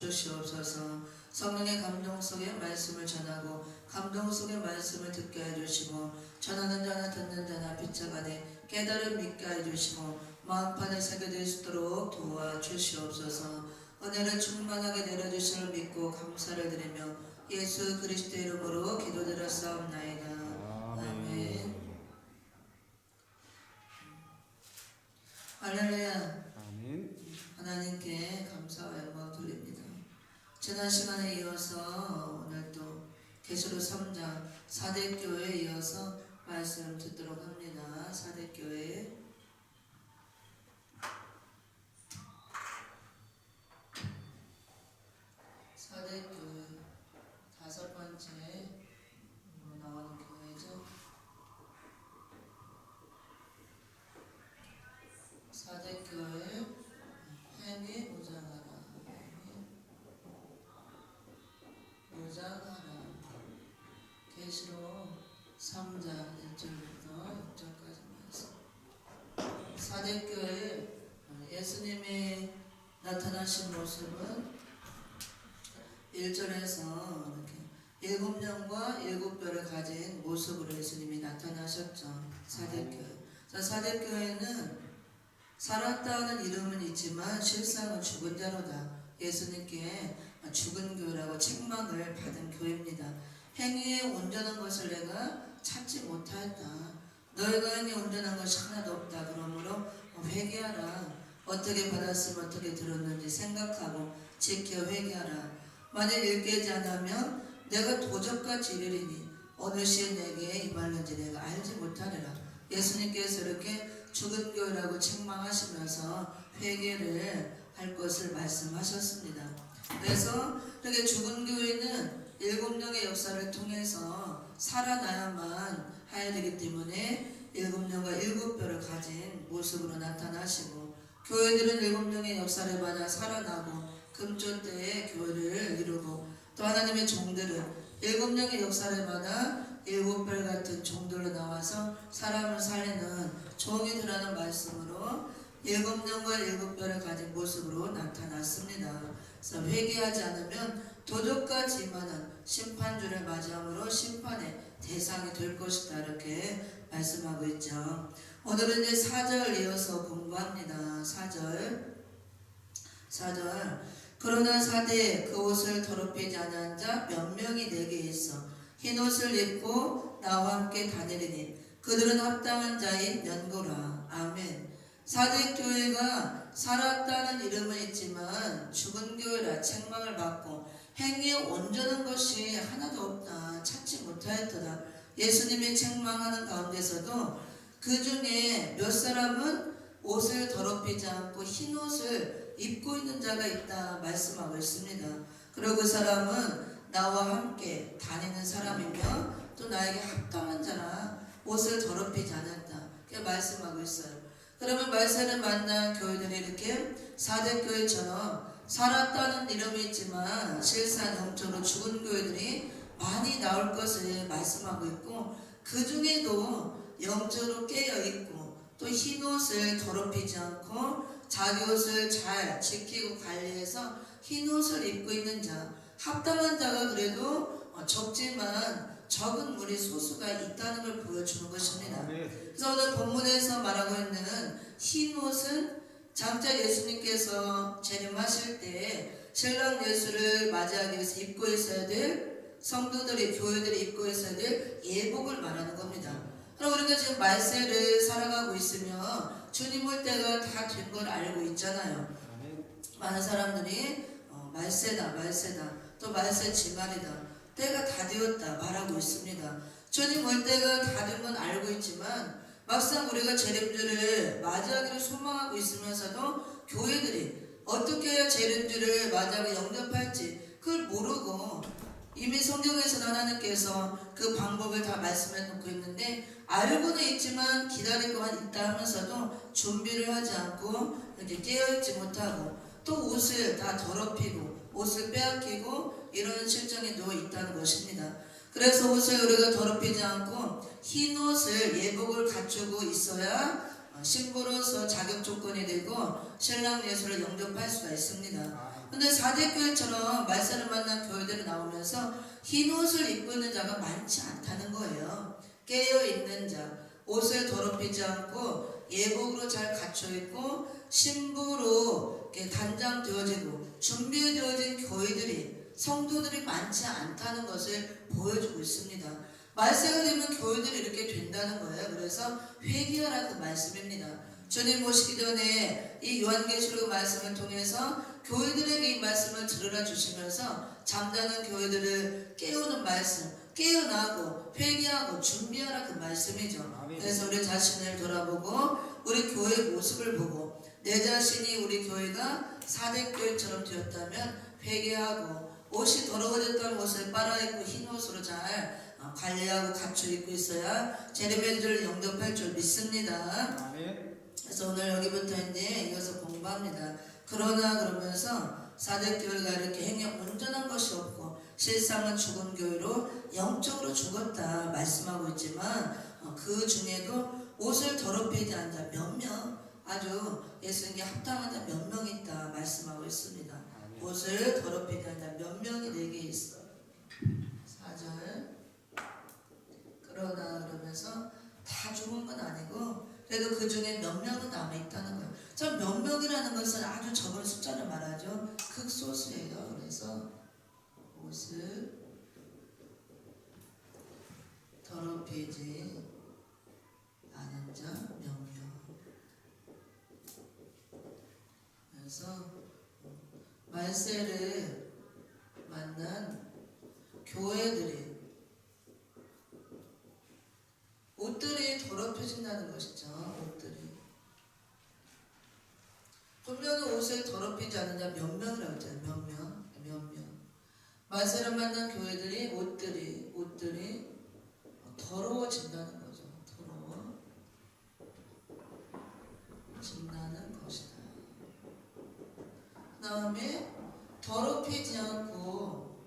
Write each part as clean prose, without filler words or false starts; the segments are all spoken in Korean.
주시옵소서. 성령의 감동 속에 말씀을 전하고 감동 속에 말씀을 듣게 해주시고 전하는 자나 듣는 자나 비춰가되 깨달음 믿게 해주시고 마음판에 새겨질 수 있도록 도와주시옵소서. 은혜를 충만하게 내려주심을 믿고 감사를 드리며 예수 그리스도 이름으로 기도드렸사옵나이다. 아멘. 할렐루야. 아멘. 하나님께 감사와 영광 돌립니다. 지난 시간에 이어서 오늘 또 계시록 3장 4대 교회에 이어서 말씀 듣도록 합니다. 4대 교회 4대 교회 다섯 번째 나오는 교회죠. 4대 교회 행위 무장하라. 무장하라. 계시록 3장 1절부터 6절까지 말씀. 4대 교회 예수님이 나타나신 모습은 1절에서 이렇게 7년과 7뼈를 가진 모습으로 예수님이 나타나셨죠. 4대 교회. 자, 4대 교회는 살았다는 이름은 있지만 실상은 죽은 자로다. 예수님께 죽은 교회라고 책망을 받은 교회입니다. 행위에 온전한 것을 내가 찾지 못하였다. 너희가 행위에 온전한 것이 하나도 없다. 그러므로 회개하라. 어떻게 받았으면 어떻게 들었는지 생각하고 지켜 회개하라. 만약 일깨지 않으면 내가 도적같이 이르리니 어느 시에 내게 임하는지 내가 알지 못하리라. 예수님께서 이렇게 죽은 교회라고 책망하시면서 회개를 할 것을 말씀하셨습니다. 그래서 이렇게 죽은 교회는 7년의 역사를 통해서 살아나야만 해야 되기 때문에 7년과 7뼈를 가진 모습으로 나타나시고, 교회들은 7년의 역사를 받아 살아나고 금조 때에 교회를 이루고, 또 하나님의 종들은 7년의 역사를 받아 7별 같은 종들로 나와서 사람을 살리는 종이들라는 말씀으로 7년과 7뼈를 가진 모습으로 나타났습니다. 그래서 회개하지 않으면 도적같이 임하는 심판주를 맞이함으로 심판의 대상이 될 것이다. 이렇게 말씀하고 있죠. 오늘은 이제 4절 이어서 공부합니다. 4절 그러나 4대에 그 옷을 더럽히지 않은 자 몇 명이 내게 있어 흰옷을 입고 나와 함께 다니리니 그들은 합당한 자인 연고라. 아멘. 4대 교회가 살았다는 이름은 있지만 죽은 교회라 책망을 받고 행위에 온전한 것이 하나도 없다. 찾지 못하였더라. 예수님이 책망하는 가운데서도 그 중에 몇 사람은 옷을 더럽히지 않고 흰옷을 입고 있는 자가 있다 말씀하고 있습니다. 그리고 그 사람은 나와 함께 다니는 사람이며 또 나에게 합당한 자라 옷을 더럽히지 않았다. 그렇게 말씀하고 있어요. 그러면 말세를 만난 교회들이 이렇게 4대 교회처럼 살았다는 이름이 있지만 실상 영적으로 죽은 교회들이 많이 나올 것을 말씀하고 있고, 그 중에도 영적으로 깨어있고 또 흰옷을 더럽히지 않고 자기 옷을 잘 지키고 관리해서 흰옷을 입고 있는 자, 합당한 자가 그래도 적지만 적은 무리 소수가 있다는 걸 보여주는 것입니다. 그래서 오늘 본문에서 말하고 있는 흰옷은 장차 예수님께서 재림하실 때 신랑 예수를 맞이하기 위해서 입고 있어야 될, 성도들이 교회들이 입고 있어야 될 예복을 말하는 겁니다. 그럼 우리가 지금 말세를 살아가고 있으며 주님 올 때가 다 된 걸 알고 있잖아요. 많은 사람들이 말세다 또 말세 지말이다, 때가 다 되었다 말하고 있습니다. 주님 올 때가 다 된 건 알고 있지만 막상 우리가 재림주를 맞이하기를 소망하고 있으면서도 교회들이 어떻게 해야 재림주를 맞이하고 영접할지 그걸 모르고, 이미 성경에서 하나님께서 그 방법을 다 말씀해 놓고 있는데 알고는 있지만 기다릴 것만 있다 하면서도 준비를 하지 않고 이렇게 깨어있지 못하고 또 옷을 다 더럽히고 옷을 빼앗기고 이런 실정이 누워 있다는 것입니다. 그래서 옷을 우리가 더럽히지 않고 흰 옷을 예복을 갖추고 있어야 신부로서 자격 조건이 되고 신랑 예수를 영접할 수가 있습니다. 근데 사대교회처럼 말세를 만난 교회들이 나오면서 흰 옷을 입고 있는 자가 많지 않다는 거예요. 깨어있는 자, 옷을 더럽히지 않고 예복으로 잘 갖춰있고 신부로 단장되어지고 준비되어진 교회들이, 성도들이 많지 않다는 것을 보여주고 있습니다. 말세가 되면 교회들이 이렇게 된다는 거예요. 그래서 회개하라 그 말씀입니다. 주님 오시기 전에 이 요한계시록 말씀을 통해서 교회들에게 이 말씀을 들으라 주시면서 잠자는 교회들을 깨우는 말씀, 깨어나고 회개하고 준비하라 그 말씀이죠. 그래서 우리 자신을 돌아보고 우리 교회의 모습을 보고 내 자신이 우리 교회가 사대교회처럼 되었다면 회개하고 옷이 더러워졌던 옷을 빨아입고 흰 옷으로 잘 관리하고 갖춰 입고 있어야 재림의 영접할 줄 믿습니다. 그래서 오늘 여기부터 이제 이어서 공부합니다. 그러나 그러면서 사대교회가 이렇게 행위 온전한 것이 없고 실상은 죽은 교회로 영적으로 죽었다 말씀하고 있지만 그 중에도 옷을 더럽히지 않은 자 몇 명, 아주 예수님께 합당한 자 몇 명 있다 말씀하고 있습니다. 옷을 더럽히지 않은 자 몇 명이 내게 있어. 4절. 그러나 그러면서 다 죽은 건 아니고 그래도 그 중에 몇 명은 남아있다는 거예요. 참 몇 명이라는 것은 아주 적은 숫자를 말하죠. 극소수예요. 그래서 옷을 더럽히지 않은 자 몇 명. 그래서 말세를 만난 교회들이 옷들이 더럽혀진다는 것이죠. 옷들이 분명히 옷을 더럽히지 않는 자 몇 명이라고 했잖아요. 몇 명. 말세를 만난 교회들이 옷들이 더러워진다는 거죠. 더러워진다는 것이다. 그 다음에 더럽히지 않고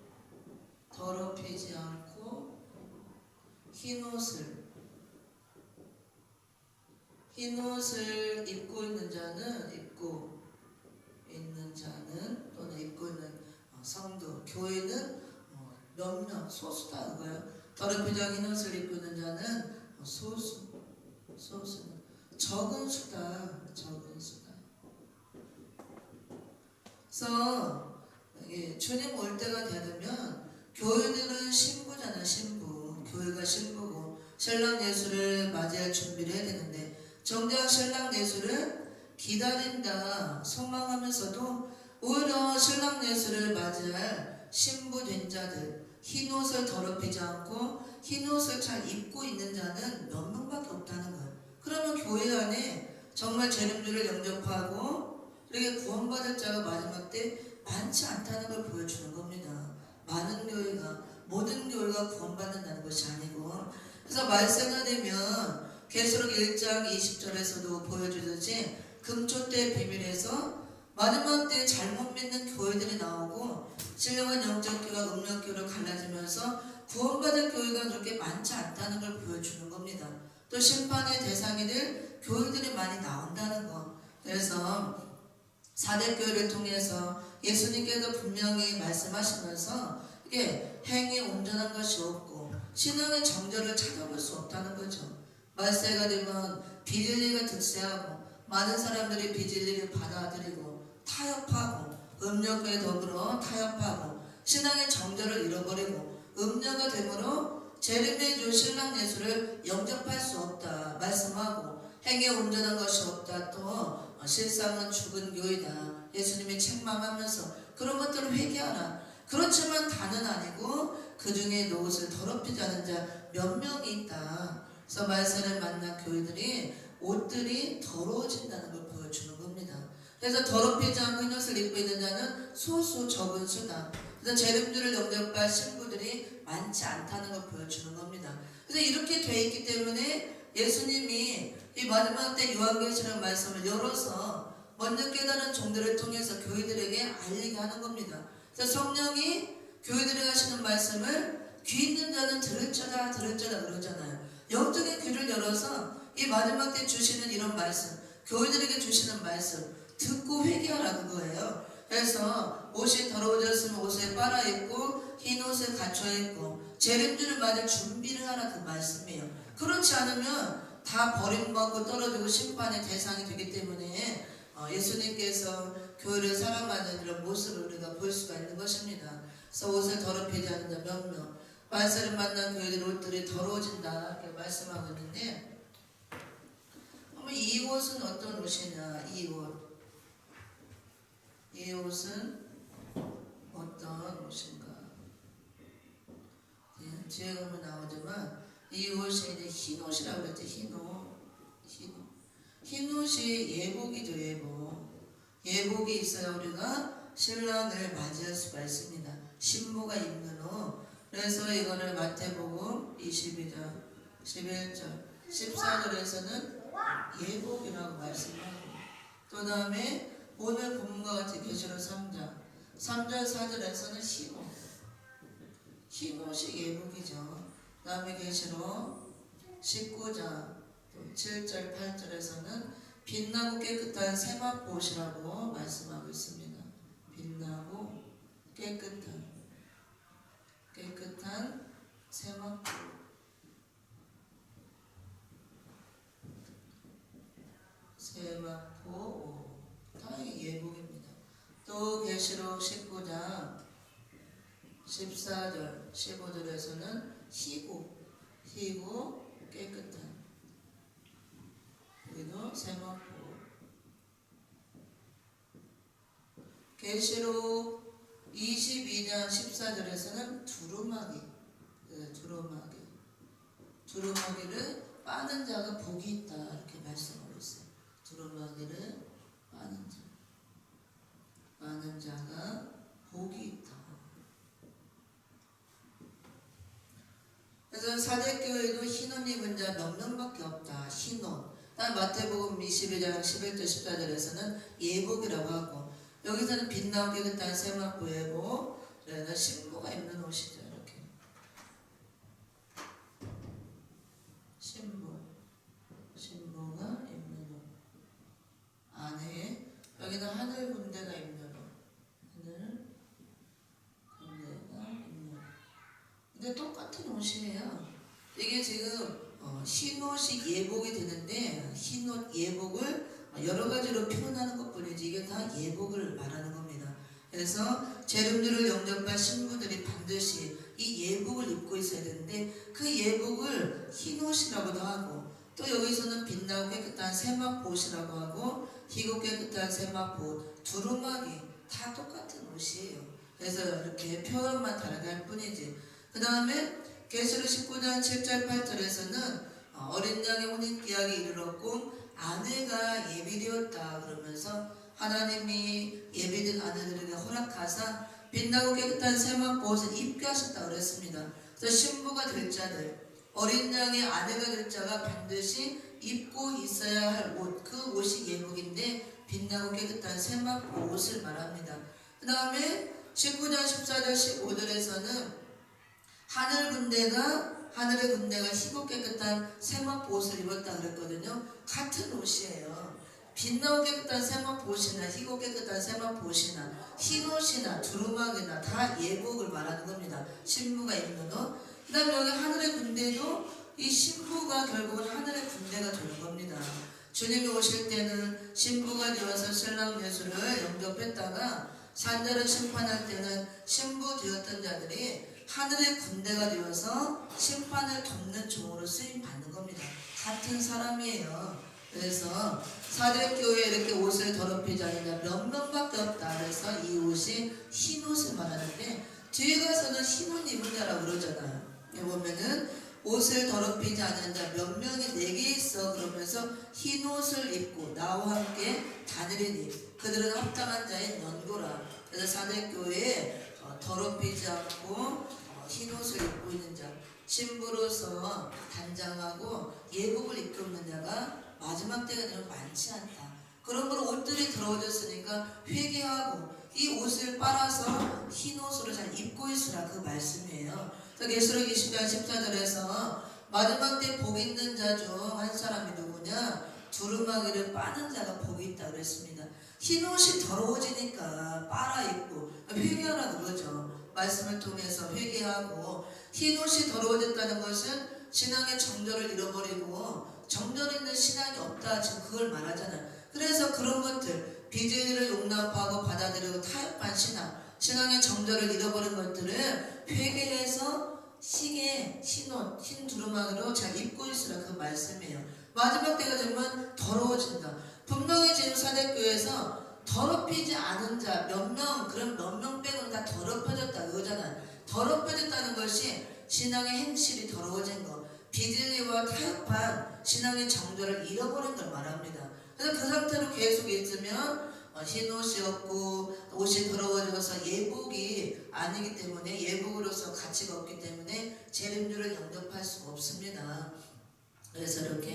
흰 옷을 입고 있는 자는 또는 입고 있는 성도, 교회는 몇 명, 소수다 그거예요. 더럽히지 않은 흰 옷을 입고 있는 자는 소수는 적은 수다. 그래서 주님 올 때가 되면 교회들은 신부잖아. 신부, 교회가 신부고 신랑 예수를 맞이할 준비를 해야 되는데 정작 신랑 예수를 기다린다 소망하면서도 오히려 신랑 예수를 맞이할 신부 된 자들, 흰 옷을 더럽히지 않고 흰 옷을 잘 입고 있는 자는 몇 명밖에 없다는 거예요. 그러면 교회 안에 정말 재림주를 영접하고 이렇게 구원받을 자가 마지막 때 많지 않다는 걸 보여주는 겁니다. 모든 교회가 구원받는다는 것이 아니고. 그래서 말세가 되면 계시록 1장 20절에서도 보여주듯이 금초 때 비밀에서 마지막 때 잘못 믿는 교회들이 나오고 신령한 영적교회와 음력교회로 갈라지면서 구원받은 교회가 그렇게 많지 않다는 걸 보여주는 겁니다. 또 심판의 대상이 될 교회들이 많이 나온다는 거. 그래서 사대교회를 통해서 예수님께서 분명히 말씀하시면서 이게 행위 온전한 것이 없고 신앙의 정절을 찾아볼 수 없다는 거죠. 말세가 되면 비진리가 득세하고 많은 사람들이 비진리를 받아들이고 타협하고 음력에 더불어 타협하고 신앙의 정절을 잃어버리고 음녀가 되므로 재림의 주 신랑 예수를 영접할 수 없다 말씀하고 행위에 온전한 것이 없다. 또 실상은 죽은 교회다. 예수님이 책망하면서 그런 것들을 회개하라. 그렇지만 다는 아니고 그 중에 옷을 더럽히지 않은 자 몇 명이 있다. 그래서 말세를 만난 교회들이 옷들이 더러워진다는 걸 보여주는 겁니다. 그래서 더럽히지 않고 흰 옷을 입고 있는 자는 소수 적은 수다. 그래서 재림주를 영접할 신부들이 많지 않다는 걸 보여주는 겁니다. 그래서 이렇게 돼 있기 때문에 예수님이 이 마지막 때 요한계시록 말씀을 열어서 먼저 깨달은 종들을 통해서 교회들에게 알리게 하는 겁니다. 그래서 성령이 교회들에게 하시는 말씀을 귀 있는 자는 들을자다 그러잖아요. 영적인 귀를 열어서 이 마지막 때 주시는 이런 말씀, 교회들에게 주시는 말씀 듣고 회개하라 그거예요. 그래서 옷이 더러워졌으면 옷을 빨아 입고 흰 옷을 갖춰 입고 재림주를 맞을 준비를 하라 그 말씀이에요. 그렇지 않으면 다 버림받고 떨어지고 심판의 대상이 되기 때문에 예수님께서 교회를 사랑하는 이런 모습을 우리가 볼 수가 있는 것입니다. 그래서 옷을 더럽히지 않는 자 몇몇 만세를 만난 교회들 옷들이 더러워진다 이렇게 말씀하고 있는데, 그러면 이 옷은 어떤 옷이냐? 이 옷은 어떤 옷인가? 네, 뒤에 가면 나오지만 이 옷이 이제 흰 옷이라고 그랬죠. 흰 옷이 예복이죠. 예복이 있어야 우리가 신랑을 맞이할 수가 있습니다. 신부가 입는 옷. 그래서 이거를 마태복음 22장 11절 14절에서는 예복이라고 말씀하고, 또 다음에 오늘 본문과 같이 계시록 3장 4절에서는 흰옷이 예복이죠. 그 다음에 계시록 19장 7절 8절에서는 빛나고 깨끗한 세마포옷이라고 말씀하고 있습니다. 빛나고 깨끗한 세마포. 다행히 예복입니다. 또 계시록 19장 14절 15절에서는 희고 깨끗한, 여기도 세마포. 계시록 22장 14절에서는 두루마기를 빠는 자가 복이 있다 이렇게 말씀하고 있어요. 두루마기를 빠는 자가 복이 있다. 그래서 사대교회도 흰옷 입은 자 몇 명밖에 없다. 흰옷. 마태복음 22장 11절 14절에서는 예복이라고 하고, 여기서는 빛나고 깨끗한 세마포 예복. 그래서 신부가 입는 옷이죠. 이렇게 신부가 입는 옷. 안에 여기는 하늘 군대가 입는 옷. 근데 똑같은 옷이에요. 이게 지금 흰옷이 예복이 되는데, 흰옷 예복을 여러 가지로 표현하는 것뿐이지 이게 다 예복을 말하는 겁니다. 그래서 재림주를 영접한 신부들이 반드시 이 예복을 입고 있어야 되는데, 그 예복을 흰옷이라고도 하고, 또 여기서는 빛나고 깨끗한 세마포옷이라고 하고, 희고 깨끗한 세마포옷, 두루마기 다 똑같은 옷이에요. 그래서 이렇게 표현만 다르게 할 뿐이지. 그 다음에 계시록 19장 7절 8절에서는 어린 양의 혼인기약이 이르렀고 아내가 예비되었다 그러면서 하나님이 예비된 아내들에게 허락하사 빛나고 깨끗한 세마포옷을 입게 하셨다 그랬습니다. 그래서 신부가 될 자들, 어린 양의 아내가 될 자가 반드시 입고 있어야 할 옷, 그 옷이 예복인데 빛나고 깨끗한 세마포옷을 말합니다. 그 다음에 19장 14절 15절에서는 하늘의 군대가 희고 깨끗한 세마포옷을 입었다 그랬거든요. 같은 옷이에요. 빛나고 깨끗한 세마포옷이나 희고 깨끗한 세마포옷이나 흰옷이나 두루마기나 다 예복을 말하는 겁니다. 신부가 입는 옷. 그 다음에 여기 하늘의 군대도 이 신부가 결국은 하늘의 군대가 되는 겁니다. 주님이 오실 때는 신부가 되어서 신랑 예수를 영접했다가 산자를 심판할 때는 신부 되었던 자들이 하늘의 군대가 되어서 심판을 돕는 종으로 쓰임 받는 겁니다. 같은 사람이에요. 그래서 사대교회에 이렇게 옷을 더럽히지 않는 자 몇 명밖에 없다. 그래서 이 옷이 흰 옷을 말하는데, 뒤에 가서는 흰옷 입은 자라고 그러잖아요. 여기 보면은 옷을 더럽히지 않는 자 몇 명이 내게 있어 그러면서 흰 옷을 입고 나와 함께 다니리니 그들은 합당한 자의 연고라. 그래서 사대교회에 더럽히지 않고 흰 옷을 입고 있는 자, 신부로서 단장하고 예복을 입고 있는 자가 마지막 때가 되면 많지 않다. 그러므로 옷들이 더러워졌으니까 회개하고 이 옷을 빨아서 흰 옷으로 잘 입고 있으라 그 말씀이에요. 계시록 20장 14절에서 마지막 때 복 있는 자 중 한 사람이 누구냐? 두루마기를 빠는 자가 복이 있다 그랬습니다. 흰옷이 더러워지니까 빨아입고 회개하라 그러죠. 말씀을 통해서 회개하고, 흰옷이 더러워졌다는 것은 신앙의 정절을 잃어버리고 정절 있는 신앙이 없다, 지금 그걸 말하잖아요. 그래서 그런 것들, 비진리를 용납하고 받아들이고 타협한 신앙의 정절을 잃어버린 것들을 회개해서 시계, 흰옷, 흰 두루마기로 잘 입고 있으라, 그 말씀이에요. 마지막 때가 되면 더러워진다. 분명히 지금 사대교회에서 더럽히지 않은 자 몇 명, 그럼 몇 명 빼고는 다 더럽혀졌다 그거잖아요. 더럽혀졌다는 것이 신앙의 행실이 더러워진 것, 비진리와 타협한 신앙의 정절을 잃어버린 걸 말합니다. 그래서 그 상태로 계속 있으면 흰옷이 없고 옷이 더러워져서 예복이 아니기 때문에, 예복으로서 가치가 없기 때문에 재림주를 영접할 수가 없습니다. 그래서 이렇게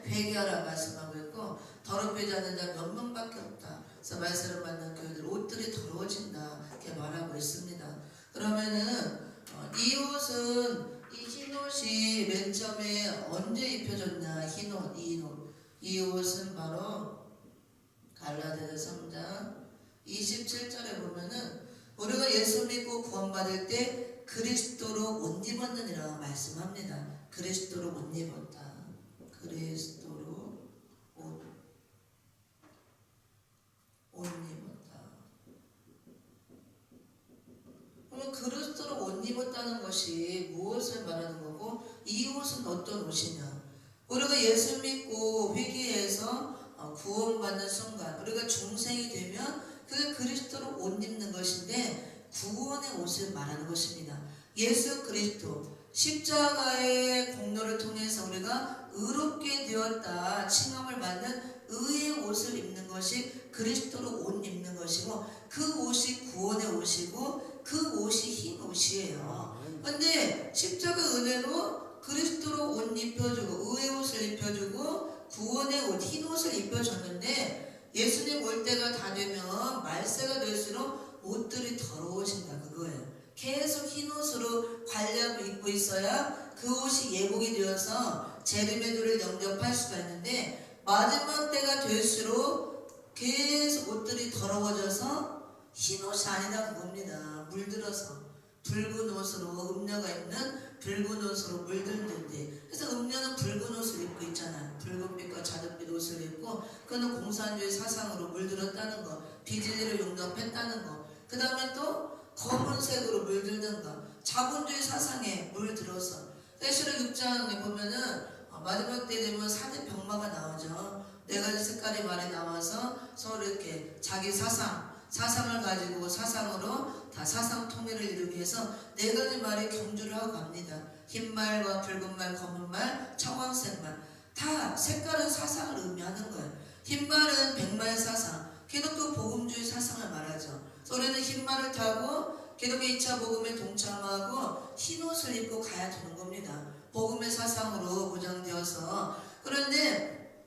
회개하라 말씀하고 있고, 더럽히지 않는 자 몇 명밖에 없다. 그래서 말씀을 받는 교회들 옷들이 더러워진다, 이렇게 말하고 있습니다. 그러면은 이 옷은, 이 흰옷이 맨 처음에 언제 입혀졌나? 흰옷, 이 옷은 바로 갈라디아서 3장 27절에 보면은 우리가 예수 믿고 구원받을 때 그리스도로 옷 입었느니라 말씀합니다. 그리스도로 옷 입었다. 그리스도로 옷 입었다. 그러면 그리스도로 옷 입었다는 것이 무엇을 말하는 거고, 이 옷은 어떤 옷이냐? 우리가 예수 믿고 회개해서 구원받는 순간, 우리가 중생이 되면 그게 그리스도로 옷 입는 것인데, 구원의 옷을 말하는 것입니다. 예수 그리스도 십자가의 공로를 통해서 우리가 의롭게 되었다 칭함을 받는 의의 옷을 입는 것이 그리스도로 옷 입는 것이고, 그 옷이 구원의 옷이고, 그 옷이 흰 옷이에요. 그런데 십자가 은혜로 그리스도로 옷 입혀주고, 의의 옷을 입혀주고, 구원의 옷, 흰 옷을 입혀줬는데, 예수님 올 때가 다 되면 말세가 될수록 옷들이 더러워진다 그거예요. 계속 흰 옷으로 관리하고 입고 있어야 그 옷이 예복이 되어서 재림의 주를 영접할 수가 있는데, 마지막 때가 될수록 계속 옷들이 더러워져서 흰 옷이 아니다 그겁니다. 물들어서 붉은 옷으로, 음녀가 입는 붉은 옷으로 물들는데, 그래서 음녀는 붉은 옷을 입고 있잖아요. 붉은빛과 자줏빛 옷을 입고, 그는 공산주의 사상으로 물들었다는 거, 비진리를 용납했다는 거, 그 다음에 또 검은색으로 물들는 거, 자본주의 사상에 물들어서. 에스겔 6장에 보면은 마지막 때 되면 4대 병마가 나오죠. 4가지 색깔의 말이 나와서 서로 이렇게 자기 사상을 가지고 사상으로 다 사상 통일을 이루기 위해서 4가지 말이 경주를 하고 갑니다. 흰 말과 붉은 말, 검은 말, 청황색 말, 다 색깔은 사상을 의미하는 거예요. 흰 말은 백말 사상, 기독교 복음주의 사상을 말하죠. 우리는 흰 말을 타고 기독교 2차 복음에 동참하고 흰 옷을 입고 가야 되는 겁니다. 복음의 사상으로 무장되어서. 그런데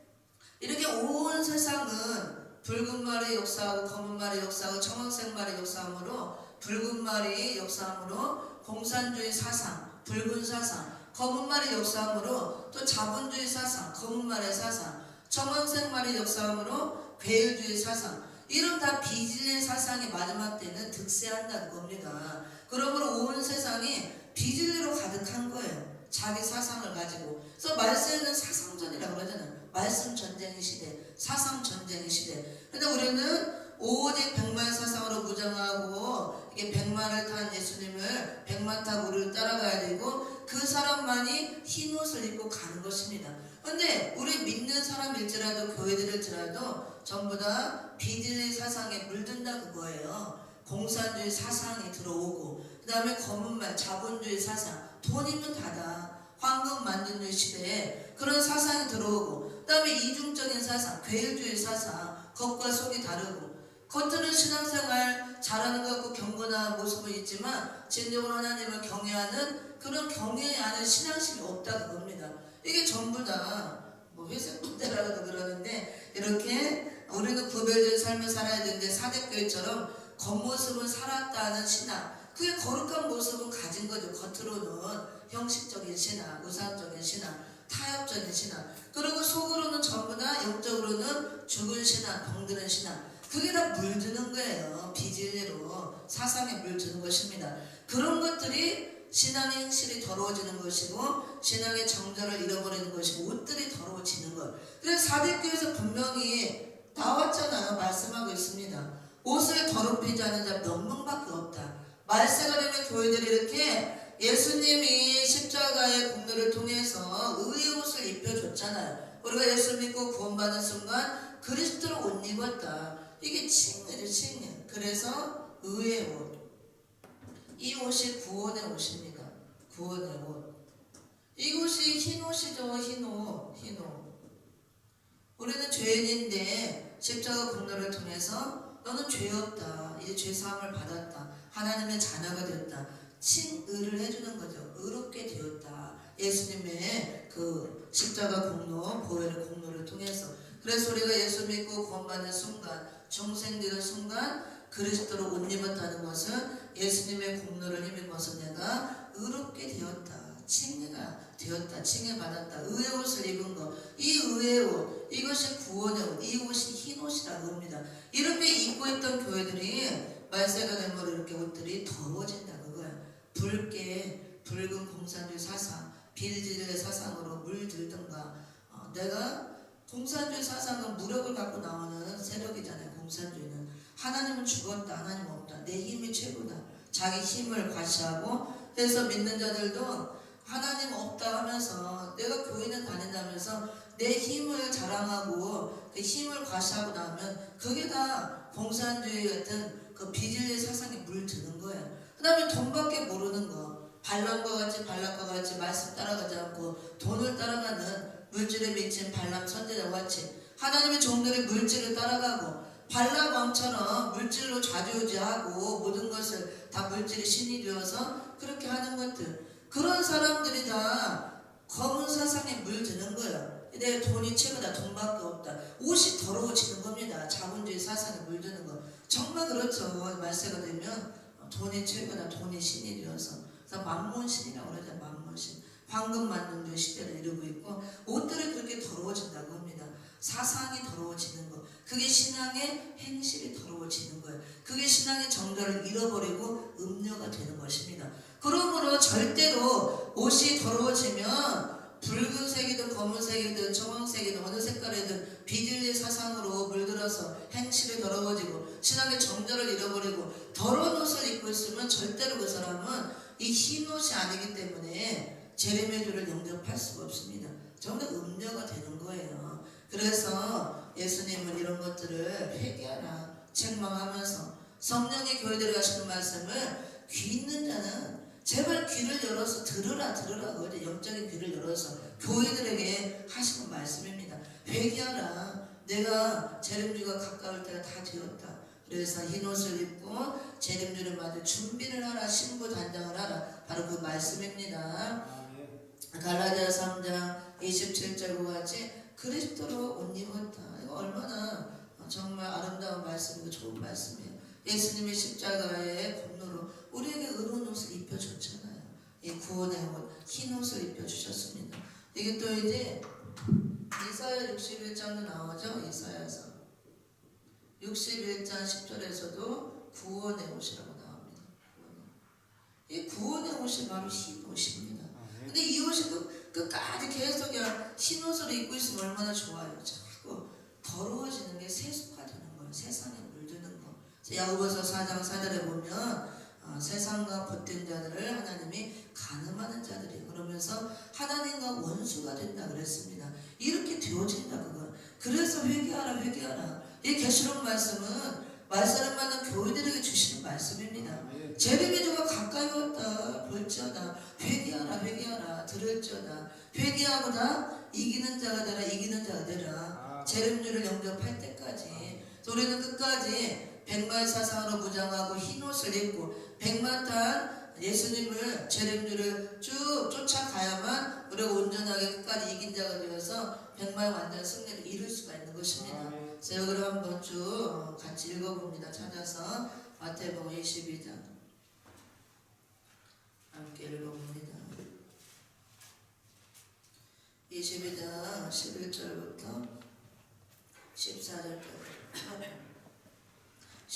이렇게 온 세상은 붉은 말의 역사하고 검은 말의 역사하고 청황색 말의 역사함으로, 붉은 말이 역사함으로 공산주의 사상, 붉은 사상, 검은 말의 역사함으로 또 자본주의 사상, 검은 말의 사상, 청황색 말의 역사함으로 괴율주의 사상, 이런 다 비진리의 사상이 마지막 때는 득세한다는 겁니다. 그러므로 온 세상이 비진리로 가득한 거예요. 자기 사상을 가지고. 그래서 말세는 사상전이라고 그러잖아요. 말씀 전쟁의 시대, 사상 전쟁의 시대. 근데 우리는 오직 백만 사상으로 무장하고, 이게 백만을 탄 예수님을, 백만 타고 우리를 따라가야 되고, 그 사람만이 흰 옷을 입고 가는 것입니다. 근데 우리 믿는 사람일지라도, 교회들일지라도 전부 다 비진리 사상에 물든다 그거예요. 공산주의 사상이 들어오고, 그 다음에 검은 말, 자본주의 사상, 돈 있는 다다, 황금 만든주의 시대에 그런 사상이 들어오고, 그 다음에 이중적인 사상, 괴율주의 사상, 겉과 속이 다르고, 겉으로는 신앙생활 잘하는 것 같고 경건한 모습은 있지만 진정으로 하나님을 경외하는 그런 경외 않은 신앙심이 없다 그겁니다. 이게 전부 다 회색 군대라고도 그러는데, 이렇게 우리는 구별된 삶을 살아야 되는데, 사대교회처럼 겉모습은 살았다는 신앙, 그게 거룩한 모습은 가진 거죠. 겉으로는 형식적인 신앙, 우상적인 신앙, 타협적인 신앙, 그리고 속으로는 전부 다 영적으로는 죽은 신앙, 병드는 신앙, 그게 다 물드는 거예요. 비진리로 사상에 물드는 것입니다. 그런 것들이 신앙의 행실이 더러워지는 것이고 신앙의 정절을 잃어버리는 것이고 옷들이 더러워지는 것. 그래서 사대교에서 분명히 나왔잖아요. 말씀하고 있습니다. 옷을 더럽히지 않은 자 몇 명밖에 없다. 말세가 되면 교회들이 이렇게 예수님이 십자가의 공로를 통해서 의의 옷을 입혀줬잖아요. 우리가 예수 믿고 구원받은 순간 그리스도로 옷 입었다. 이게 칭의죠, 칭의. 그래서 의의 옷. 이 옷이 구원의 옷입니다. 구원의 옷. 이것이 흰 옷이죠. 흰 옷. 흰 옷. 우리는 죄인인데 십자가 공로를 통해서 너는 죄 없다. 이제 죄 사함을 받았다. 하나님의 자녀가 되었다. 칭의를 해주는 거죠. 의롭게 되었다. 예수님의 그 십자가 공로, 보혈의 공로를 통해서. 그래서 우리가 예수 믿고 구원받는 순간, 중생되는 순간 그리스도로 옷 입었다는 것은 예수님의 공로를 힘입은 것은 내가 의롭게 되었다. 칭의가 되었다. 칭의받았다. 의의 옷을 입은 것. 이 의의 옷, 이것이 구원의 옷, 이 옷이 흰 옷이라고 합니다. 이렇게 입고 있던 교회들이 말세가 되면 이렇게 옷들이 더워진다. 그거야. 붉게, 붉은 공산주의 사상, 빌질의 사상으로 물들든가. 내가 공산주의 사상은 무력을 갖고 나오는 세력이잖아요. 공산주의는 하나님은 죽었다. 하나님 없다. 내 힘이 최고다. 자기 힘을 과시하고 해서 믿는 자들도 하나님 없다 하면서 내가 교회는 다닌다면서 내 힘을 자랑하고 그 힘을 과시하고 나면 그게 다 공산주의 같은 그 비진리 사상에 물드는 거예요. 그 다음에 돈밖에 모르는 거. 발람과 같이 말씀 따라가지 않고 돈을 따라가는 물질에 미친 발람 선제자와 같이 하나님의 종들의 물질을 따라가고 발람 왕처럼 물질로 좌지우지하고 모든 것을 다 물질이 신이 되어서 그렇게 하는 것들. 그런 사람들이 다 검은 사상에 물드는 거예요. 내 돈이 최고다. 돈밖에 없다. 옷이 더러워지는 겁니다. 자본주의 사상에 물드는 거. 정말 그렇죠. 말세가 되면 돈이 최고다. 돈이 신이 되어서. 그래서 만몬신이라고 그러죠. 만몬신. 황금만능주의 시대를 이루고 있고 옷들이 그렇게 더러워진다고 합니다. 사상이 더러워지는 것. 그게 신앙의 행실이 더러워지는 거예요. 그게 신앙의 정절을 잃어버리고 음료가 되는 것입니다. 그러므로 절대로 옷이 더러워지면 붉은색이든 검은색이든 청황색이든 어느 색깔이든 비진리 사상으로 물들어서 행실이 더러워지고 신앙의 정절을 잃어버리고 더러운 옷을 입고 있으면 절대로 그 사람은 이 흰 옷이 아니기 때문에 재림의 주를 영접할 수가 없습니다. 전부 다 음료가 되는 거예요. 그래서 예수님은 이런 것들을 회개하라 책망하면서 성령의 교회들에 가시는 말씀을 귀 있는 자는 제발 귀를 열어서 들으라 그러죠. 영적인 귀를 열어서 교회들에게 하시는 말씀입니다. 회개하라. 내가 재림주가 가까울 때가 다 되었다. 그래서 흰 옷을 입고 재림주를 맞을 준비를 하라. 신부 단장을 하라. 바로 그 말씀입니다. 갈라디아 3장 27절과 같이 그리스도로 옷 입었다. 이거 얼마나 정말 아름다운 말씀이고 좋은 말씀이에요. 예수님의 십자가의 공로로 우리에게 의로운 옷을 입혀줬잖아요. 이 구원의 옷, 흰 옷을 입혀주셨습니다. 이게 또 이제 이사야 61장도 나오죠. 이사야서 61장 10절에서도 구원의 옷이라고 나옵니다. 이 구원의 옷이 바로 흰 옷입니다. 근데 이 옷이 끝까지 계속 흰 옷을 입고 있으면 얼마나 좋아요. 자꾸 더러워지는 게 세속화되는 거예요. 세상에 물드는 거. 야고보서 4장 4절에 보면 세상과 벗된 자들을 하나님이 간음하는 자들이 그러면서 하나님과 원수가 된다 그랬습니다. 이렇게 되어진다 그건. 그래서 회개하라 회개하라. 이 계시록 말씀은 말씀을 받는 교회들에게 주시는 말씀입니다. 재림의 주가 가까이 왔다. 볼지어다. 회개하라 회개하라. 들을지어다. 회개하고다 이기는 자가 되라. 이기는 자가 되라. 재림주를 영접할 때까지 우리는 끝까지 백만 사상으로 무장하고 흰 옷을 입고 백만탄 예수님을 재림주를 쭉 쫓아가야만 우리가 온전하게 끝까지 이긴 자가 되어서 백만 완전 승리를 이룰 수가 있는 것입니다. 그래서 여기를 한번 쭉 같이 읽어봅니다. 찾아서 마태복음 22장 함께 읽어봅니다. 22장 11절부터 14절까지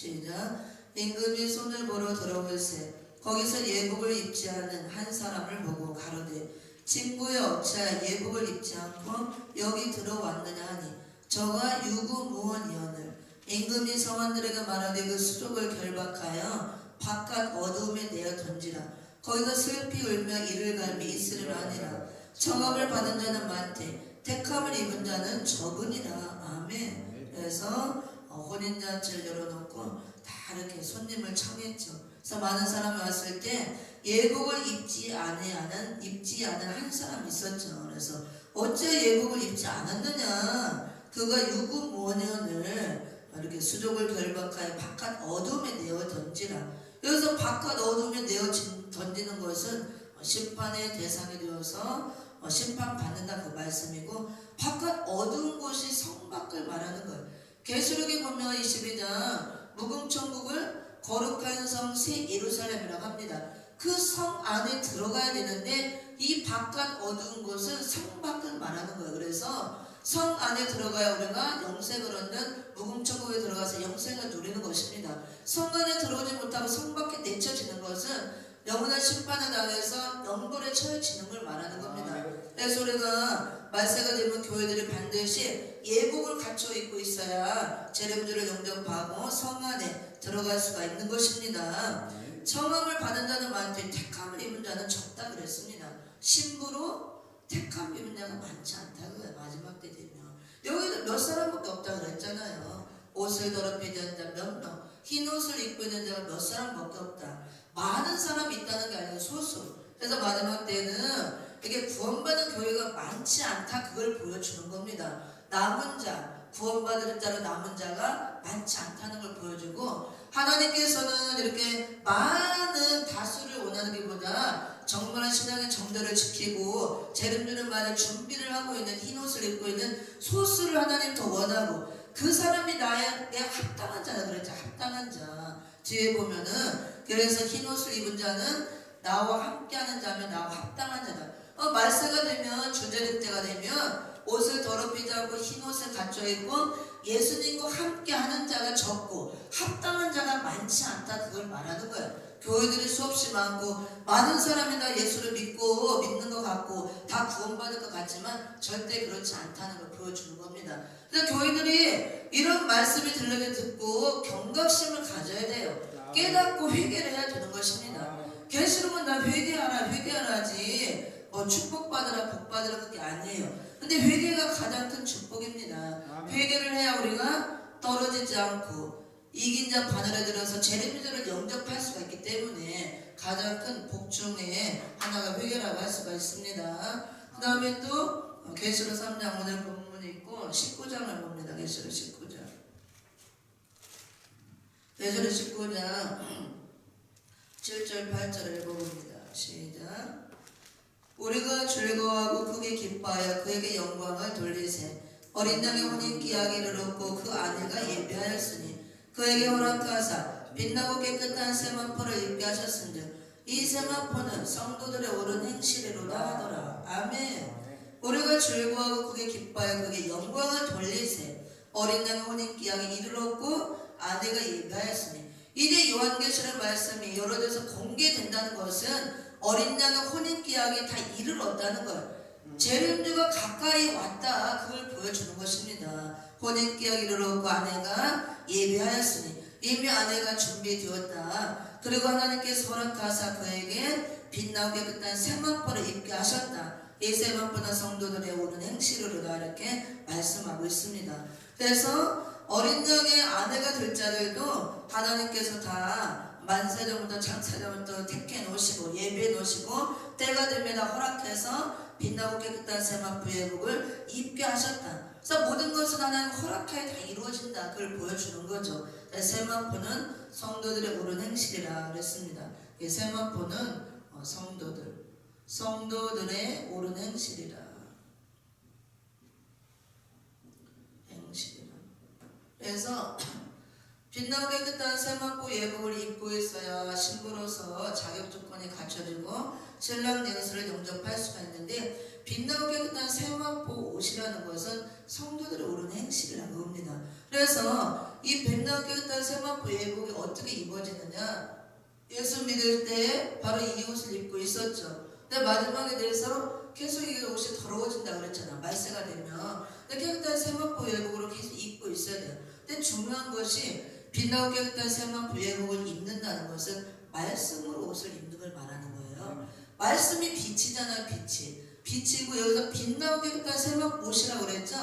시작. 임금이 손을 보러 들어올세 거기서 예복을 입지 않은 한 사람을 보고 가로되 친구여 어찌하여 예복을 입지 않고 여기 들어왔느냐 하니 저가 유구무원이오늘 임금이 성환들에게 말하되 그 수족을 결박하여 바깥 어두움에 내어 던지라 거기서 슬피 울며 이를 갈미 있으리라 하니라 청함을 받은 자는 많되 택함을 입은 자는 적으니라. 아멘. 그래서 혼인잔치를 열어놓고 다 이렇게 손님을 청했죠. 그래서 많은 사람이 왔을 때 예복을 입지 않은 한 사람이 있었죠. 그래서 어째 예복을 입지 않았느냐? 그가 유구무원을 이렇게 수족을 결박하여 바깥 어둠에 내어 던지라. 여기서 바깥 어둠에 내어 던지는 것은 심판의 대상이 되어서 심판받는다 그 말씀이고 바깥 어두운 곳이 성 밖을 말하는 거예요. 계시록에 보면 22장 묵음천국을 거룩한 성 새 예루살렘이라고 합니다. 그 성 안에 들어가야 되는데 이 바깥 어두운 곳은 성 밖을 말하는 거예요. 그래서 성 안에 들어가야 우리가 영생을 얻는 묵음천국에 들어가서 영생을 누리는 것입니다. 성 안에 들어오지 못하고 성 밖에 내쳐지는 것은 영원한 심판을 당해서 영벌에 처해지는 걸 말하는 겁니다. 그래서 우리가 말세가 되면 교회들이 반드시 예복을 갖춰 입고 있어야 재림주를 영접하고 성 안에 들어갈 수가 있는 것입니다. 청함을 받은 자는 많되 택함을 입은 자는 적다 그랬습니다. 신부로 택함을 입은 자가 많지 않다고요. 마지막 때 되면 여기도 몇 사람밖에 없다 그랬잖아요. 옷을 더럽히지 않는 자 몇 명, 흰 옷을 입고 있는 자가 몇 사람밖에 없다. 많은 사람이 있다는 게 아니고 소수. 그래서 마지막 때는 이게 구원받은 교회가 많지 않다 그걸 보여주는 겁니다. 남은 자, 구원받을 자로 남은 자가 많지 않다는 걸 보여주고 하나님께서는 이렇게 많은 다수를 원하는 게 보다 정말한 신앙의 정도를 지키고 재림주는 말을 준비를 하고 있는 흰옷을 입고 있는 소수를 하나님 더 원하고 그 사람이 나에게 합당한 자라 그랬죠. 합당한 자. 뒤에 보면은 그래서 흰옷을 입은 자는 나와 함께하는 자면 나와 합당한 자다. 말세가 되면 주재림 때가 되면 옷을 더럽히지 않고 흰옷을 갖춰 입고 예수님과 함께하는 자가 적고 합당한 자가 많지 않다 그걸 말하는 거예요. 교회들이 수없이 많고 많은 사람이 다 예수를 믿고 믿는 것 같고 다 구원받을 것 같지만 절대 그렇지 않다는 걸 보여주는 겁니다. 그래서 교회들이 이런 말씀이 들리게 듣고 경각심을 가져야 돼요. 깨닫고 회개를 해야 되는 것입니다. 계시록은 나 회개하라 하지 축복받으라 복받으라 그게 아니에요. 근데 회개가 가장 큰 축복입니다. 회개를 해야 우리가 떨어지지 않고 이긴 자 바늘에 들어서 재림주를 영접할 수가 있기 때문에 가장 큰 복 중에 하나가 회개라고 할 수가 있습니다. 그 다음에 또 계시록 3장 오늘 본문이 있고 19장을 봅니다. 계시록 19장. 계시록 19장 7절 8절을 읽어봅니다. 시작. 우리가 즐거워하고 크게 기뻐하여 그에게 영광을 돌리세. 어린 양의 혼인기약을 얻고 그 아내가 예배하였으니 그에게 허락하사 빛나고 깨끗한 세마포를 입게 하셨은즉 이 세마포는 성도들의 옳은 행실이로다 하더라. 아멘. 우리가 즐거워하고 크게 기뻐하여 그에게 영광을 돌리세. 어린 양의 혼인기약에 이르렀고 아내가 예배하였으니 이제 요한계시록 말씀이 여러 데서 공개된다는 것은 어린 양의 혼인기약에 다 이르렀다는 것. 재림주가 가까이 왔다 그걸 보여주는 것입니다. 혼인기약에 이르렀고 아내가 예배하였으니 이미 아내가 준비되었다. 그리고 하나님께서 허락하사 그에게 빛나고 깨끗한 세마포를 입게 하셨다. 이 세마포는 성도들의 옳은 행실로다 이렇게 말씀하고 있습니다. 그래서 어린 양의 아내가 될 자들도 하나님께서 다 만세전부터 창세전부터 택해 놓으시고 예배해 놓으시고 때가 되면 다 허락해서 빛나고 깨끗한 세마포의 복을 입게 하셨다. 그래서 모든 것은 하나님 허락하에 다 이루어진다. 그걸 보여주는 거죠. 세마포는 성도들의 옳은 행실이라 그랬습니다. 이 세마포는 성도들의 옳은 행실이라. 그래서 빛나고 깨끗한 세마포 예복을 입고 있어야 신부로서 자격 조건이 갖춰지고 신랑 예수를 영접할 수가 있는데 빛나고 깨끗한 세마포 옷이라는 것은 성도들의 옳은 행실이라고 합니다. 그래서 이 백날 깨끗한 세마포 예복이 어떻게 입어지느냐? 예수 믿을 때 바로 이 옷을 입고 있었죠. 근데 마지막에 대해서 계속 이 옷이 더러워진다 그랬잖아. 말세가 되면. 근데 깨끗한 세마포 예복으로 계속 입고 있어야 돼요. 근데 중요한 것이 빛나고 깨끗한 세마포 예복을 입는다는 것은 말씀으로 옷을 입는 걸 말하는 거예요. 말씀이 빛이잖아요. 빛이고 여기서 빛나고 깨끗한 세마포 옷이라고 그랬죠.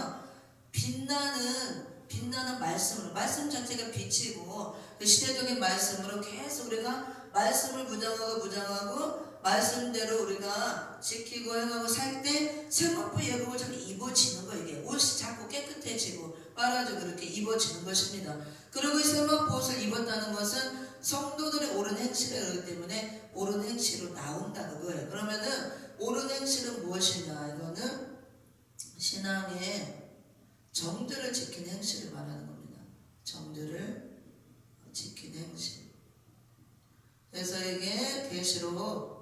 빛나는 말씀으로, 말씀 자체가 빛이고 그 시대적인 말씀으로 계속 우리가 말씀을 무장하고 말씀대로 우리가 지키고 행하고 살 때 세마포 예복을 자꾸 입어지는 거예요. 이게 옷이 자꾸 깨끗해지고 빨아지고 그렇게 입어지는 것입니다. 그리고 이 세마포 옷을 입었다는 것은 성도들의 옳은 행실이기 때문에 옳은 행실로 나온다는 거예요. 그러면은 옳은 행실은 무엇이냐? 이거는 신앙의 정죄를 지키는 행실을 말하는 겁니다. 정죄를 지키는 행실. 그래서 이게 계시록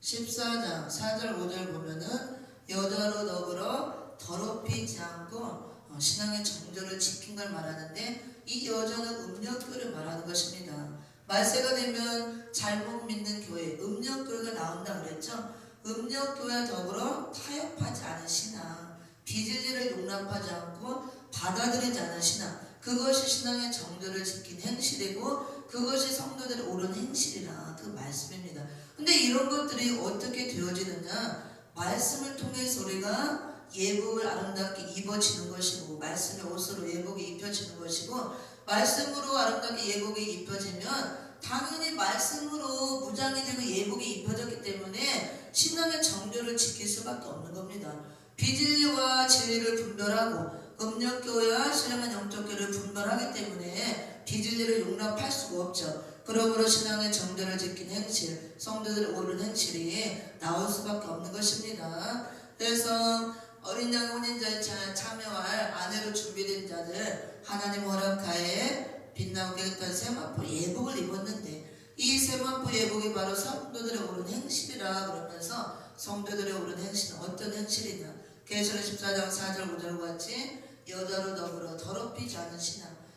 14장 4절 5절 보면은 여자로 더불어 더럽히지 않고 신앙의 정죄를 지킨 걸 말하는데 이 여자는 음력교를 말하는 것입니다. 말세가 되면 잘못 믿는 교회, 음력교회가 나온다 그랬죠. 음력교회와 더불어 타협하지 않은 신앙, 비진리를 용납하지 않고 받아들이지 않은 신앙, 그것이 신앙의 정도를 지킨 행실이고 그것이 성도들의 옳은 행실이라 그 말씀입니다. 근데 이런 것들이 어떻게 되어지느냐? 말씀을 통해서 우리가 예복을 아름답게 입어지는 것이고 말씀의 옷으로 예복이 입혀지는 것이고 말씀으로 아름답게 예복이 입혀지면 당연히 말씀으로 무장이 되고 예복이 입혀졌기 때문에 신앙의 정도를 지킬 수밖에 없는 겁니다. 비진리와 진리를 분별하고 음력교회와 신령한 영적교회를 분별하기 때문에 비진리를 용납할 수가 없죠. 그러므로 신앙의 정도를 지킨 행실, 성도들의 옳은 행실이 나올 수밖에 없는 것입니다. 그래서 어린 양 혼인자에 참여할 아내로 준비된 자들 하나님 허락하에 빛나고 깨끗한 세마포 예복을 입었는데 이 세마포 예복이 바로 성도들의 옳은 행실이라 그러면서 성도들의 옳은 행실은 어떤 행실이냐? 계시록 14장 4절 5절 같이 여자로 더불어 더럽히지 않은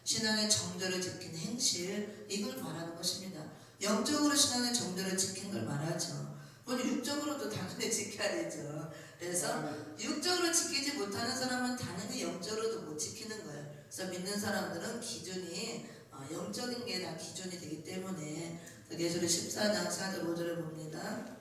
신앙의 정도를 지킨 행실, 이걸 말하는 것입니다. 영적으로 신앙의 정도를 지킨 걸 말하죠. 물론 육적으로도 당연히 지켜야 되죠. 그래서 육적으로 지키지 못하는 사람은 당연히 영적으로도 못 지키는 거예요. 그래서 믿는 사람들은 기준이 영적인 게 다 기준이 되기 때문에 계시록 14장 4절 5절을 봅니다.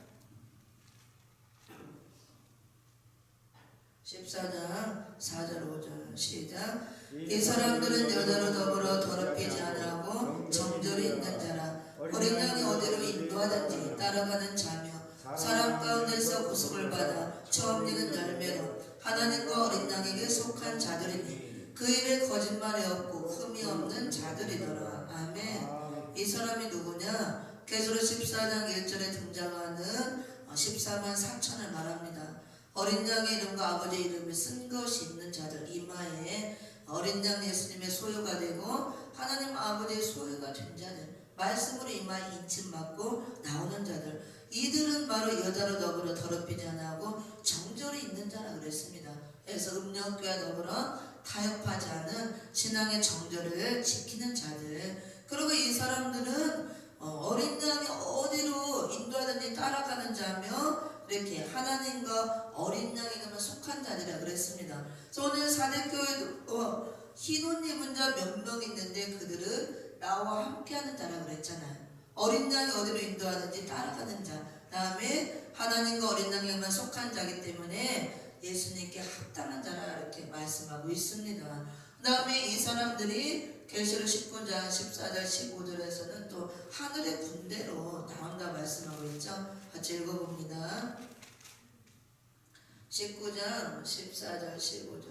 14장 4절 5절 시작. 이 사람들은 여자로 더불어 더럽히지 아니하고 정절이 있는 자라 어린 양이 어디로 인도하든지 따라가는 자며 사람 가운데서 구속을 받아 처음 익은 열매로 하나님과 어린 양에게 속한 자들이니 그 입에 거짓말이 없고 흠이 없는 자들이더라. 아멘. 이 사람이 누구냐? 계시록 14장 1절에 등장하는 14만 4천을 말합니다. 어린 양의 이름과 아버지의 이름을 쓴 것이 있는 자들, 이마에 어린 양 예수님의 소유가 되고 하나님 아버지의 소유가 된 자들, 말씀으로 이마에 인침받고 나오는 자들, 이들은 바로 여자로 더불어 더럽히지 않고 정절이 있는 자라 그랬습니다. 그래서 음력교와 더불어 타협하지 않은 신앙의 정절을 지키는 자들. 그리고 이 사람들은 어린 양이 어디로 인도하든지 따라가는 자며 이렇게 하나님과 어린 양에게만 속한 자들이라 그랬습니다. 그래서 오늘 사대교회도 흰 옷 입은 자 몇 명 있는데 그들은 나와 함께하는 자라 그랬잖아요. 어린 양이 어디로 인도하든지 따라가는 자, 다음에 하나님과 어린 양에게만 속한 자이기 때문에 예수님께 합당한 자라 이렇게 말씀하고 있습니다. 그 다음에 이 사람들이 계시록 19장 14절 15절에서는 또 하늘의 군대로 나온다 말씀하고 있죠. 같이 읽어봅니다. 19장 14절 15절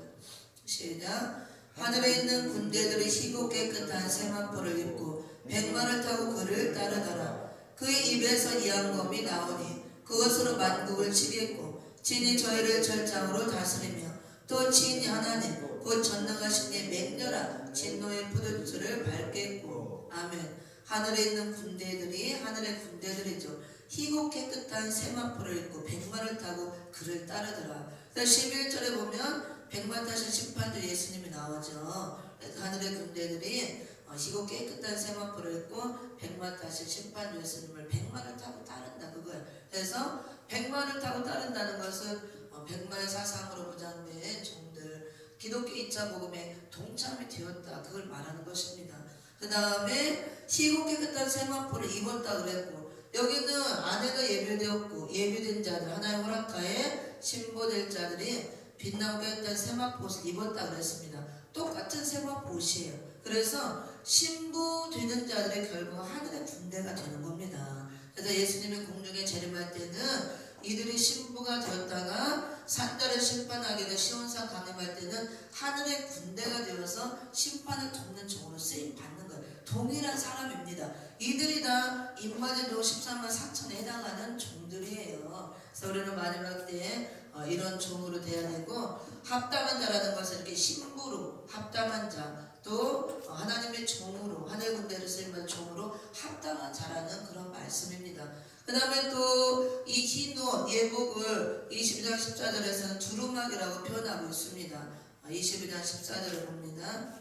시작. 하늘에 있는 군대들이 희고 깨끗한 세마포를 입고 백마를 타고 그를 따르더라. 그의 입에서 이암검이 나오니 그것으로 만국을 치겠고 진이 저희를 절장으로 다스리며 또 진이 하나님 곧 전능하신 이 맹렬한 진노의 포도주를 밟겠고. 아멘. 하늘에 있는 군대들이 하늘의 군대들이죠. 희고 깨끗한 세마포를 입고 백마를 타고 그를 따르더라. 11절에 보면 백마 타신 심판주 예수님이 나오죠. 하늘의 군대들이 희고 깨끗한 세마포를 입고 백마 타신 심판 예수님을 백마를 타고 따른다 그거예요. 그래서 백마를 타고 따른다는 것은 백마의 사상으로 무장된 종들 기독교 2차 복음에 동참이 되었다 그걸 말하는 것입니다. 그 다음에 희고 깨끗한 세마포를 입었다 그랬고 여기는 아내가 예비되었고 예비된 자들 하나의 허락하에 신보될 자들이 빛나고 깨끗한 세마포옷을 입었다 그랬습니다. 똑같은 세마포옷이에요. 그래서 신부되는 자들의 결국 하늘의 군대가 되는 겁니다. 그래서 예수님이 공중에 재림할 때는 이들이 신부가 되었다가 산자를 심판하게 된 시온산 강림할 때는 하늘의 군대가 되어서 심판을 돕는 종으로 쓰임 받는 거예요. 동일한 사람입니다. 이들이 다 임마진 종 14만 4천에 해당하는 종들이에요. 그래서 우리는 마지막 때에 이런 종으로 돼야 되고 합당한 자라는 것은 이렇게 신부로 합당한 자 또 하나님의 종으로 하늘 군대를 쓰임받은 종으로 합당한 자라는 그런 말씀입니다. 그 다음에 또 이 흰 옷 예복을 22장 14절에서는 두루마기라고 표현하고 있습니다. 22장 14절을 봅니다.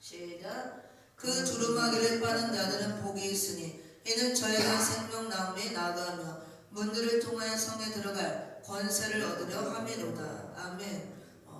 시작. 그 두루마기를 빠는 자들은 복이 있으니 이는 저희가 생명나무에 나아가며 문들을 통하여 성에 들어갈 권세를 얻으려 함이로다. 아멘.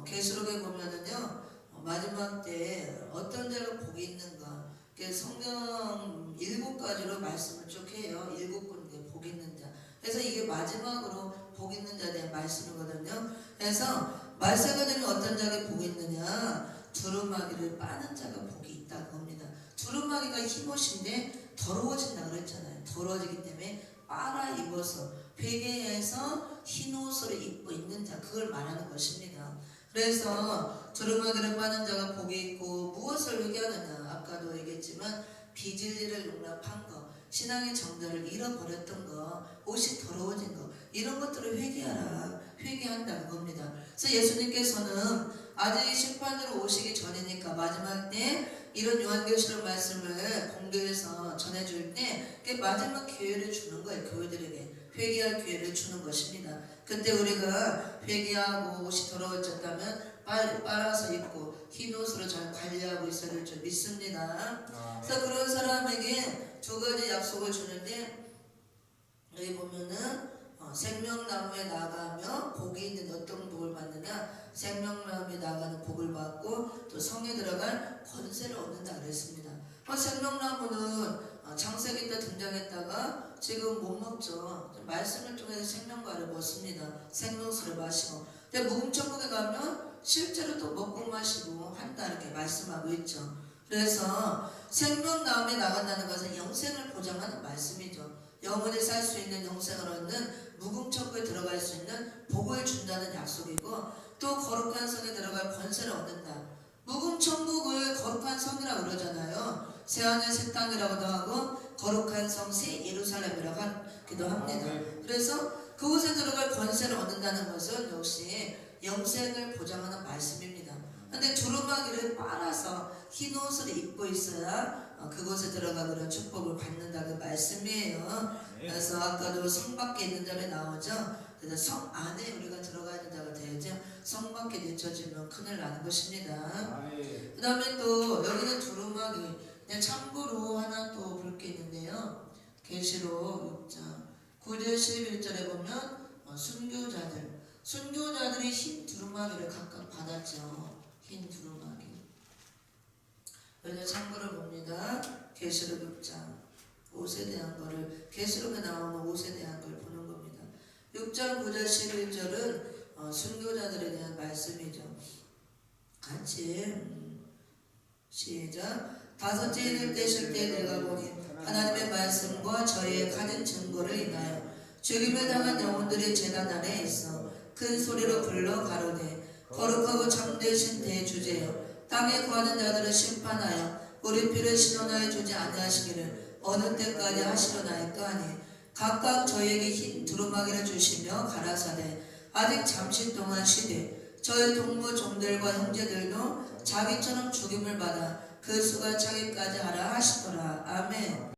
계시록에 보면은요 마지막 때에 어떤 자가 복이 있는가 성경 7가지로 말씀을 쭉 해요. 7군데 복 있는 자. 그래서 이게 마지막으로 복 있는 자에 대한 말씀이거든요. 그래서 말세가 되면 어떤 자가 복이 있느냐 두루마기를 빠는 자가 복이 있다고 합니다. 두루마기가 흰옷인데 더러워진다 그랬잖아요. 더러워지기 때문에 빨아 입어서 회개해서 흰옷을 입고 있는 자 그걸 말하는 것입니다. 그래서 두루마기를 빠는 자가 복이 있고 무엇을 회개하느냐 아까도 얘기했지만 비진리를 용납한 거 신앙의 정절을 잃어버렸던 거 옷이 더러워진 거 이런 것들을 회개하라 회개한다는 겁니다. 그래서 예수님께서는 아직 심판으로 오시기 전이니까 마지막 때 이런 요한계시록 말씀을 공개해서 전해줄 때 마지막 기회를 주는 거예요. 교회들에게 회개할 기회를 주는 것입니다. 그때 우리가 회개하고 옷이 더러워졌다면 빨아서 입고 흰 옷으로 잘 관리하고 있어야 될 줄 믿습니다. 그래서 그런 사람에게 2가지 약속을 주는데 여기 보면은 생명나무에 나가며 복이 있는 어떤 복을 받느냐 생명나무에 나가는 복을 받고 또 성에 들어갈 권세를 얻는다 그랬습니다. 생명나무는 창세기 때 등장했다가 지금 못 먹죠. 말씀을 통해서 생명과를 먹습니다. 생명수를 마시고 근데 무궁천국에 가면 실제로 또 먹고 마시고 한다 이렇게 말씀하고 있죠. 그래서 생명나무에 나간다는 것은 영생을 보장하는 말씀이죠. 영원히 살 수 있는 영생을 얻는 무궁천국에 들어갈 수 있는 복을 준다는 약속이고 또 거룩한 성에 들어갈 권세를 얻는다. 무궁천국을 거룩한 성이라고 그러잖아요. 새하늘 새 땅이라고도 하고 거룩한 성 새 예루살렘이라고 하기도 합니다. 그래서 그곳에 들어갈 권세를 얻는다는 것은 역시 영생을 보장하는 말씀입니다. 근데 두루마기를 빨아서 흰 옷을 입고 있어야 그곳에 들어가 그런 축복을 받는다 그 말씀이에요. 그래서 아까도 성 밖에 있는 자리 나오죠. 그래서 성 안에 우리가 들어가야 된다고 되어야죠. 성 밖에 늦춰지면 큰일 나는 것입니다. 그 다음에 또 여기는 두루마기 그냥 참고로 하나 또 볼 게 있는데요. 계시록 6장 9절 11절에 보면 순교자들이 흰 두루마기를 각각 받았죠. 흰 두루마기. 여기서 참고를 봅니다. 계시록 6장 옷에 대한 거를 계시록에 나오는 옷에 대한 걸 보는 겁니다. 6장 9절 11절은 순교자들에 대한 말씀이죠. 같이 시작. 다섯째 일 되실 때 내가 보니 하나님의 말씀과 저희의 가진 증거를 인하여 죽임을 당한 영혼들이 제단 아래 있어 큰 소리로 불러 가로되 거룩하고 참되신 대주제여 땅에 구하는 자들을 심판하여 우리 피를 신원하여 주지 아니하시기를 어느 때까지 하시려나이까 하니 각각 저희에게 흰 두루마기를 주시며 가라사대 아직 잠시 동안 쉬되 저희 동무 종들과 형제들도 자기처럼 죽임을 받아 그 수가 차기까지 하라 하시더라. 아멘.